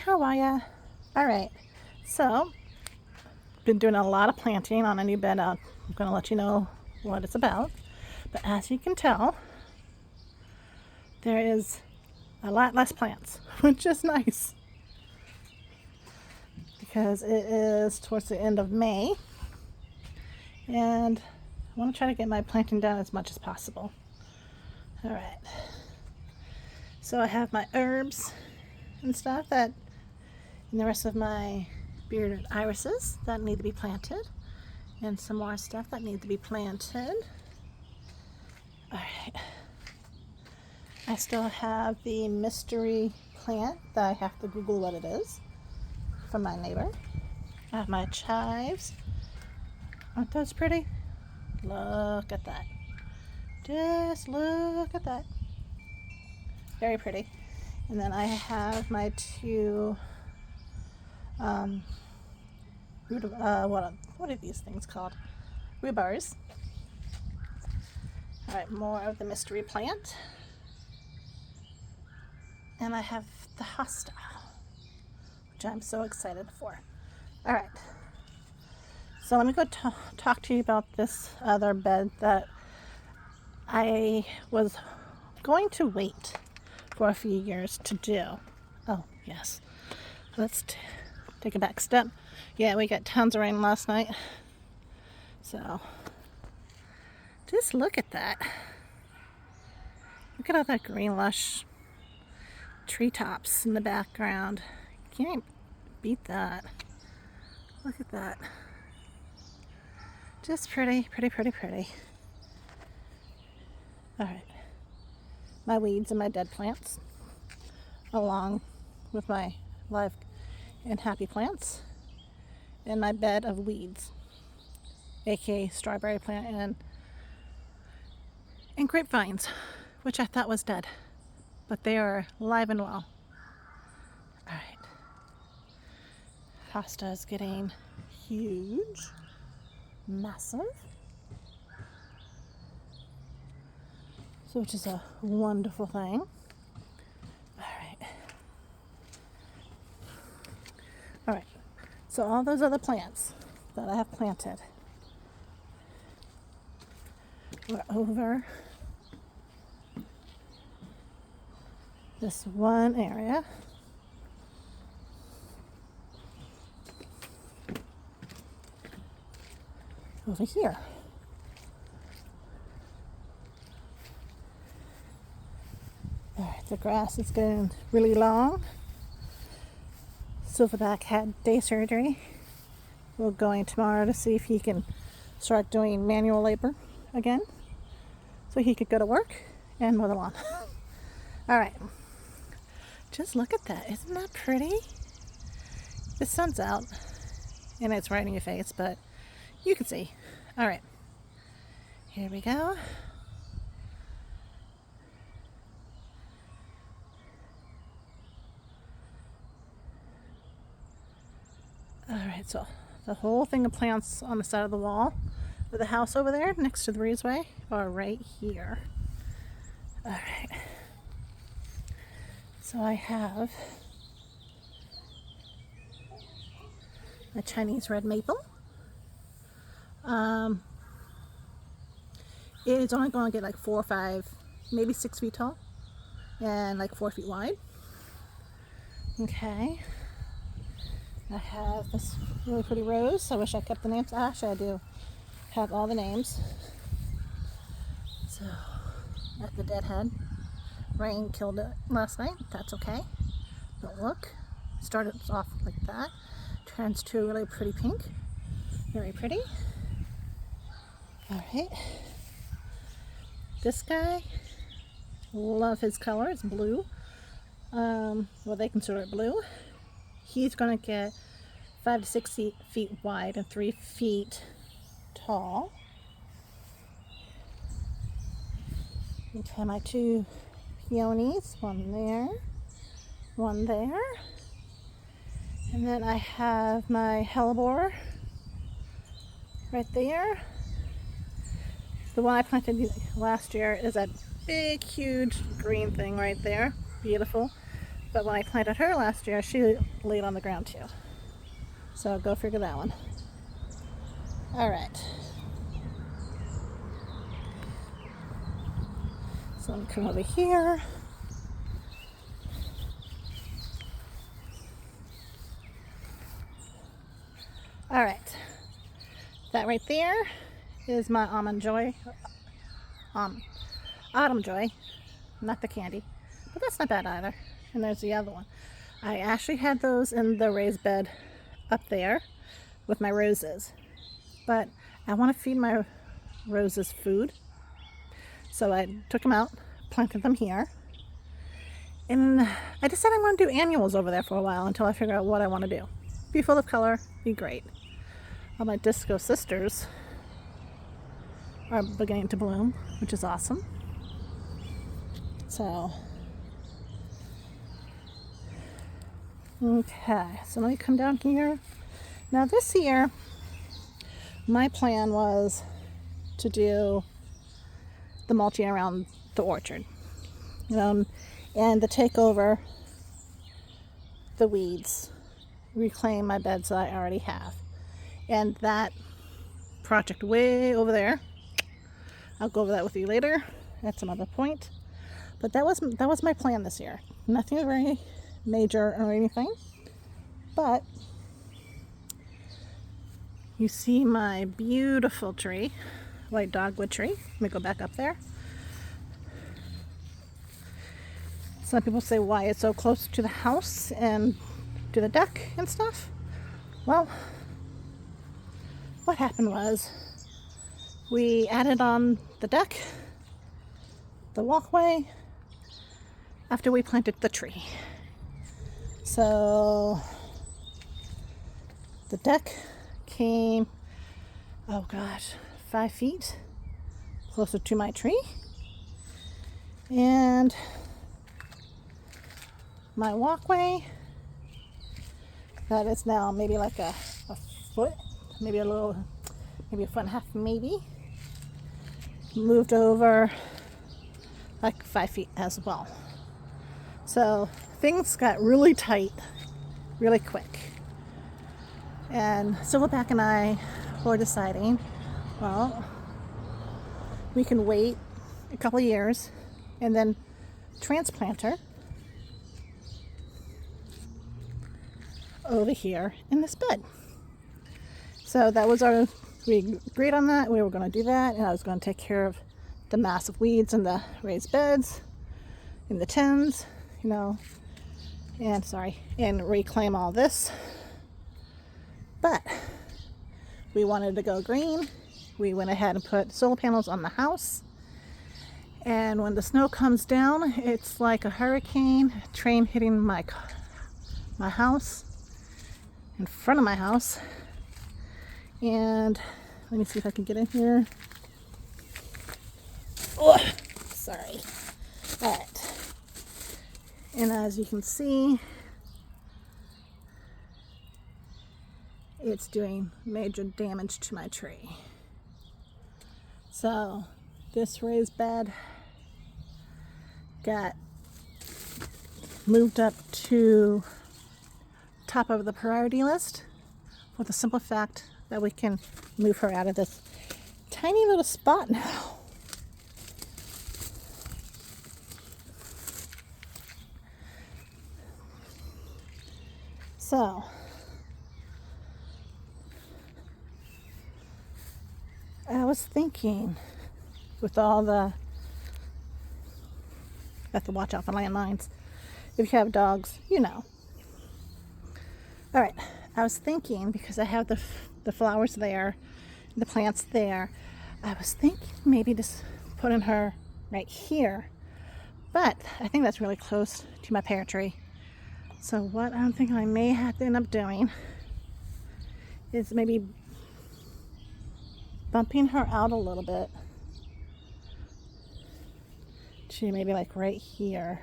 how are ya? All right, so been doing a lot of planting on a new bed. I'm going to let you know what it's about. But as you can tell, there is a lot less plants, which is nice because it is towards the end of May, and I want to try to get my planting done as much as possible. All right, so I have my herbs and stuff and the rest of my bearded irises that need to be planted, and some more stuff that need to be planted. All right, I still have the mystery plant that I have to Google what it is from my neighbor. I have my chives. Aren't those pretty? Look at that. Just look at that. Very pretty. And then I have my two what are these things called? Rhubars. All right, more of the mystery plant. And I have the hosta, which I'm so excited for. All right, so let me go talk to you about this other bed that I was going to wait for a few years to do. Oh, yes. Let's take a back step. Yeah, we got tons of rain last night. So, just look at that. Look at all that green, lush treetops in the background. Can't beat that. Look at that. Just pretty, pretty, pretty, pretty. All right. My weeds and my dead plants, along with my live and happy plants, and my bed of weeds, aka strawberry plant and grapevines, which I thought was dead, but they are alive and well. All right. Hosta is getting huge, massive, so which is a wonderful thing. All right, so all those other plants that I have planted were over this one area. Over here. All right, the grass is getting really long. Silverback had day surgery. We're going tomorrow to see if he can start doing manual labor again, so he could go to work and mow the lawn. All right, just look at that. Isn't that pretty? The sun's out and it's right in your face, but you can see. All right, here we go. Alright, so the whole thing of plants on the side of the wall of the house over there next to the breezeway are right here. Alright, so I have a Chinese red maple. It's only going to get like 4 or 5, maybe 6 feet tall and like 4 feet wide. Okay. I have this really pretty rose. I wish I kept the names. Actually, I do have all the names. So, at the deadhead. Rain killed it last night. That's okay. But look, started off like that. Turns to a really pretty pink. Very pretty. Alright. This guy, love his color. It's blue. Well, they consider it blue. He's going to get 5 to 6 feet wide and 3 feet tall. Okay, my two peonies, one there, one there. And then I have my hellebore right there. The one I planted last year is that big, huge green thing right there. Beautiful. But when I planted her last year, she laid on the ground too. So go figure that one. All right. So I'm going to come over here. All right. That right there is my Almond Joy. Autumn Joy. Not the candy. But that's not bad either. And there's the other one. I actually had those in the raised bed up there with my roses. But I want to feed my roses food. So I took them out, planted them here. And I decided I want to do annuals over there for a while until I figure out what I want to do. Be full of color, be great. All my disco sisters are beginning to bloom, which is awesome. So, okay, so let me come down here. Now this year, my plan was to do the mulching around the orchard, and to take over the weeds, reclaim my beds that I already have. And that project way over there, I'll go over that with you later at some other point. But that was my plan this year. Nothing very major or anything. But you see my beautiful tree, white dogwood tree. Let me go back up there. Some people say why it's so close to the house and to the deck and stuff. Well, what happened was we added on the deck, the walkway, after we planted the tree. So the deck came, 5 feet closer to my tree. And my walkway, that is now maybe like a foot, maybe a foot and a half, maybe, moved over like 5 feet as well. So things got really tight really quick. And Silverback and I were deciding, well, we can wait a couple of years and then transplant her over here in this bed. So that was we agreed on that. We were going to do that, and I was going to take care of the massive weeds in the raised beds, in the tins, and reclaim all this. But we wanted to go green. We went ahead and put solar panels on the house. And when the snow comes down, it's like a hurricane, a train hitting my house, in front of my house. And let me see if I can get in here. Oh, sorry. All right. And as you can see, it's doing major damage to my tree. So this raised bed got moved up to top of the priority list for the simple fact that we can move her out of this tiny little spot now. So I was thinking, with all the, have to watch out for landmines. If you have dogs, All right, I was thinking, because I have the flowers there, the plants there, I was thinking maybe just putting her right here. But I think that's really close to my pear tree. So what I'm thinking I may have to end up doing is maybe bumping her out a little bit to maybe like right here.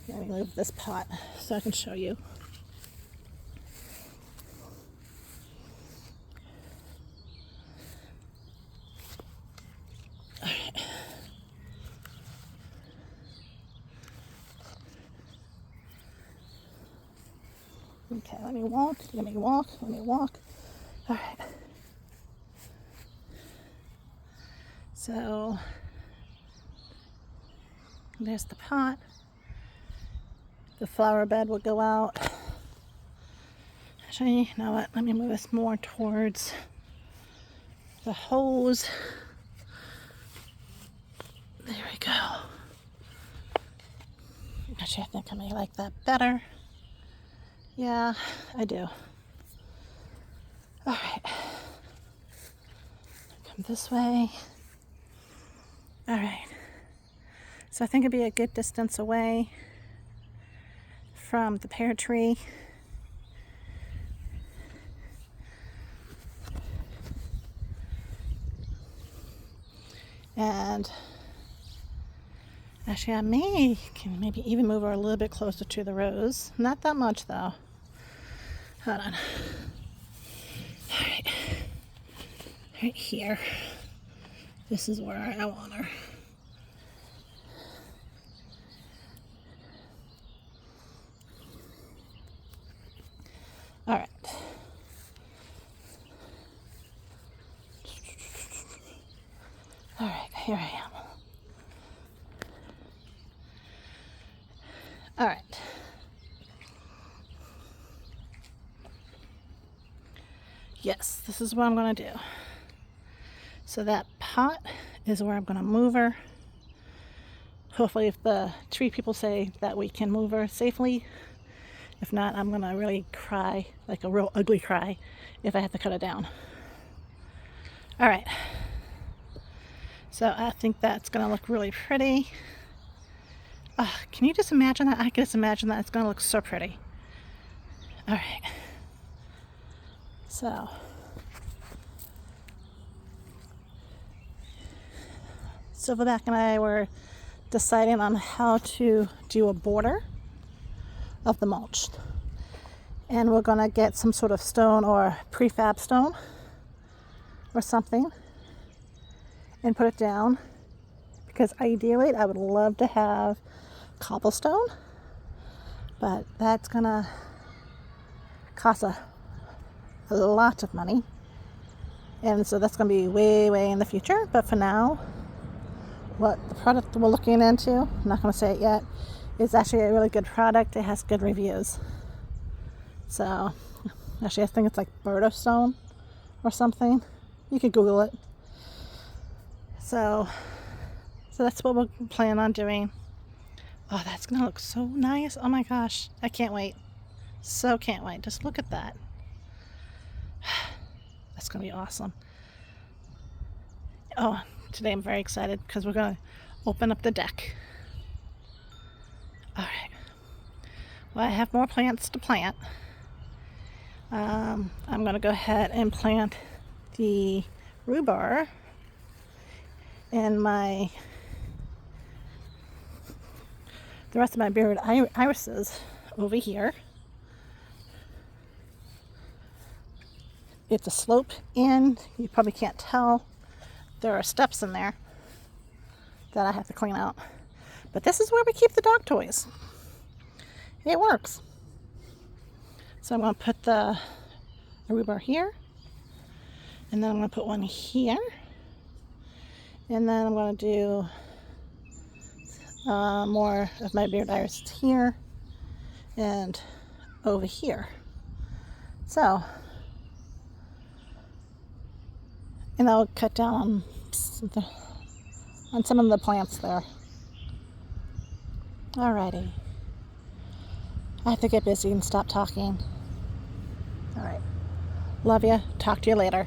Let me move this pot so I can show you. All right. Okay, let me walk, let me walk, let me walk. All right. So there's the pot. The flower bed will go out. Actually, you know what? Let me move this more towards the hose. There we go. Actually, I think I may like that better. Yeah, I do. All right. Come this way. All right. So I think it'd be a good distance away from the pear tree. And actually, I can maybe even move her a little bit closer to the rose. Not that much, though. Hold on. All right. Right here. This is where I want her. All right. All right, here I am. All right. Yes, this is what I'm going to do. So that pot is where I'm going to move her. Hopefully, if the tree people say that we can move her safely. If not, I'm going to really cry, like a real ugly cry, if I have to cut it down. All right. So I think that's going to look really pretty. Can you just imagine that? I can just imagine that. It's going to look so pretty. All right. So Silverback and I were deciding on how to do a border of the mulch. And we're going to get some sort of stone or prefab stone or something and put it down, because ideally I would love to have cobblestone, but that's gonna cost a lot of money, and so that's gonna be way in the future. But for now, what the product we're looking into, I'm not gonna say it yet, is actually a really good product. It has good reviews. So actually, I think it's like Birdo Stone or something. You could Google it. So that's what we're planning on doing. Oh, that's gonna look so nice. Oh my gosh, I can't wait. So can't wait. Just look at that. That's gonna be awesome. Oh, today I'm very excited because we're gonna open up the deck. All right. Well, I have more plants to plant. I'm gonna go ahead and plant the rhubarb and the rest of my bearded irises over here. It's a slope in. You probably can't tell. There are steps in there that I have to clean out. But this is where we keep the dog toys. It works. So I'm going to put the rhubarb here. And then I'm going to put one here. And then I'm going to do more of my bearded iris here and over here. So, and I'll cut down on some of the plants there. Alrighty. I have to get busy and stop talking. Alright. Love ya. Talk to you later.